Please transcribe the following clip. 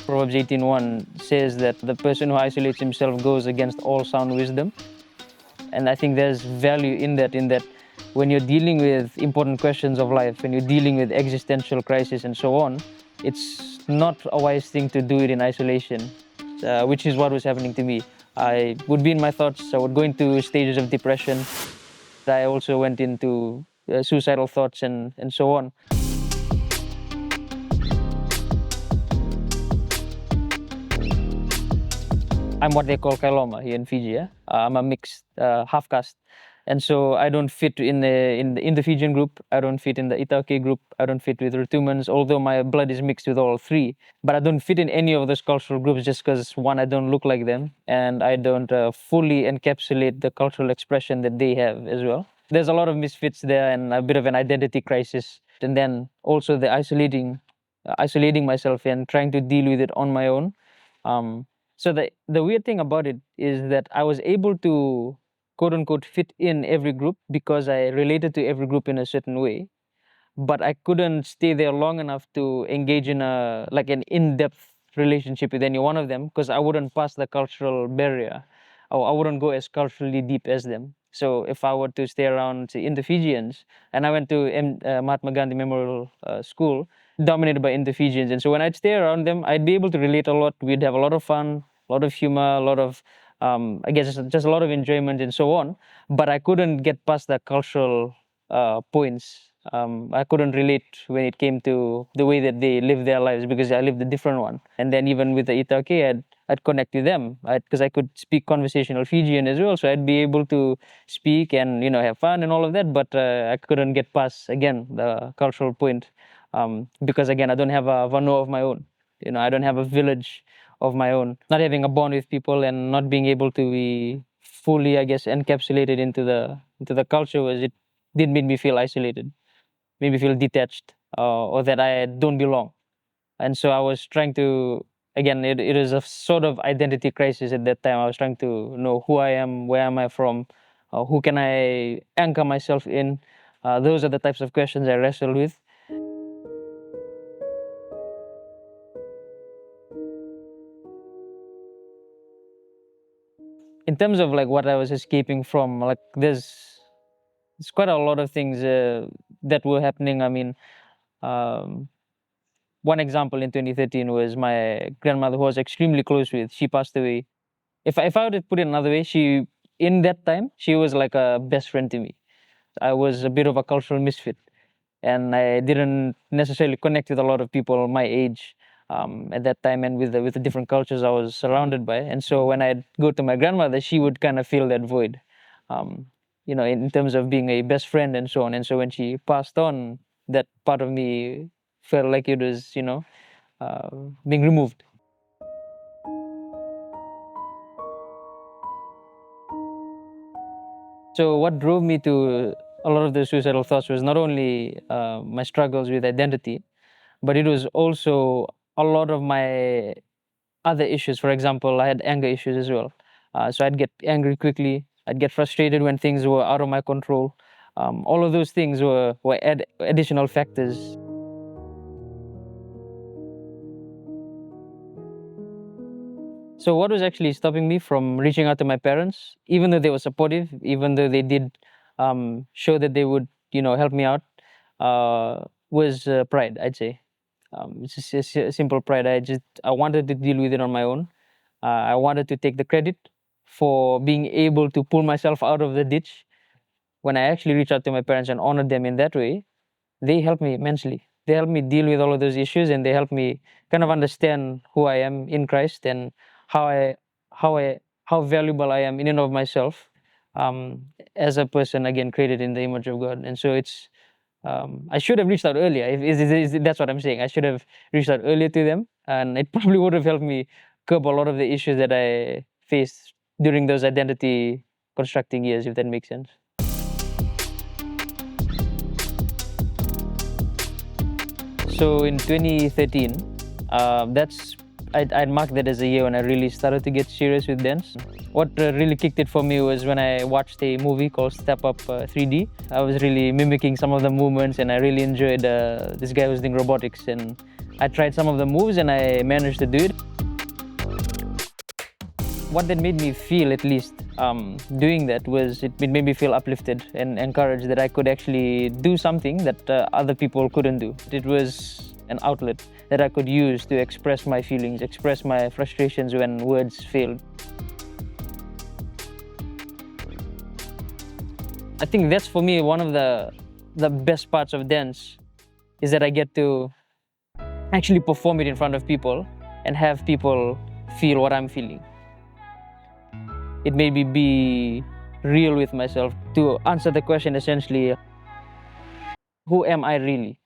Proverbs 18:1 says that the person who isolates himself goes against all sound wisdom. And I think there's value in that when you're dealing with important questions of life, when you're dealing with existential crisis and so on, it's not a wise thing to do it in isolation, which is what was happening to me. I would be in my thoughts, I would go into stages of depression. I also went into suicidal thoughts and so on. I'm what they call Kailoma here in Fiji. Yeah? I'm a mixed half caste, and so I don't fit in the Fijian group. I don't fit in the Itauke group. I don't fit with Rutumans, although my blood is mixed with all three. But I don't fit in any of those cultural groups just because, one, I don't look like them, and I don't fully encapsulate the cultural expression that they have as well. There's a lot of misfits there and a bit of an identity crisis, and then also the isolating myself and trying to deal with it on my own. So the weird thing about it is that I was able to quote unquote fit in every group because I related to every group in a certain way, but I couldn't stay there long enough to engage in an in-depth relationship with any one of them because I wouldn't pass the cultural barrier, or I wouldn't go as culturally deep as them. So if I were to stay around, say, Indo-Fijians, and I went to Mahatma Gandhi Memorial School, dominated by Indo-Fijians, and so when I'd stay around them, I'd be able to relate a lot. We'd have a lot of fun, a lot of humor, a lot of, I guess, just a lot of enjoyment and so on. But I couldn't get past the cultural points. I couldn't relate when it came to the way that they live their lives because I lived a different one. And then even with the Itauke, I'd connect with them because I could speak conversational Fijian as well. So I'd be able to speak and have fun and all of that. But I couldn't get past, again, the cultural point because, again, I don't have a vano of my own. I don't have a village of my own. Not having a bond with people and not being able to be fully, I guess, encapsulated into the culture it did make me feel isolated. Made me feel detached or that I don't belong. And so I was trying to, again, it is a sort of identity crisis at that time. I was trying to know who I am, where am I from, who can I anchor myself in. Those are the types of questions I wrestled with. In terms of what I was escaping from, there's quite a lot of things that were happening. I mean, one example in 2013 was my grandmother, who I was extremely close with. She passed away. If I were to put it another way, in that time, she was like a best friend to me. I was a bit of a cultural misfit, and I didn't necessarily connect with a lot of people my age at that time, and with the different cultures I was surrounded by. And so when I'd go to my grandmother, she would kind of fill that void, in terms of being a best friend and so on. And so when she passed on, that part of me felt like it was, being removed. So what drove me to a lot of the suicidal thoughts was not only my struggles with identity, but it was also a lot of my other issues. For example, I had anger issues as well. So I'd get angry quickly. I'd get frustrated when things were out of my control. All of those things were additional factors. So what was actually stopping me from reaching out to my parents, even though they were supportive, even though they did show that they would, help me out, was pride, I'd say. It's just a simple pride. I wanted to deal with it on my own. I wanted to take the credit for being able to pull myself out of the ditch. When I actually reached out to my parents and honored them in that way, they helped me immensely. They helped me deal with all of those issues, and they helped me kind of understand who I am in Christ and how valuable I am in and of myself as a person, again, created in the image of God. And so it's I should have reached out earlier. That's what I'm saying. I should have reached out earlier to them, and it probably would have helped me curb a lot of the issues that I faced during those identity constructing years, if that makes sense. So in 2013, I'd marked that as a year when I really started to get serious with dance. What really kicked it for me was when I watched a movie called Step Up 3D. I was really mimicking some of the movements, and I really enjoyed this guy who was doing robotics, and I tried some of the moves and I managed to do it. What that made me feel, at least, doing that was it made me feel uplifted and encouraged that I could actually do something that other people couldn't do. It was an outlet that I could use to express my feelings, express my frustrations when words failed. I think that's, for me, one of the best parts of dance, is that I get to actually perform it in front of people and have people feel what I'm feeling. It made me be real with myself, to answer the question essentially, who am I really?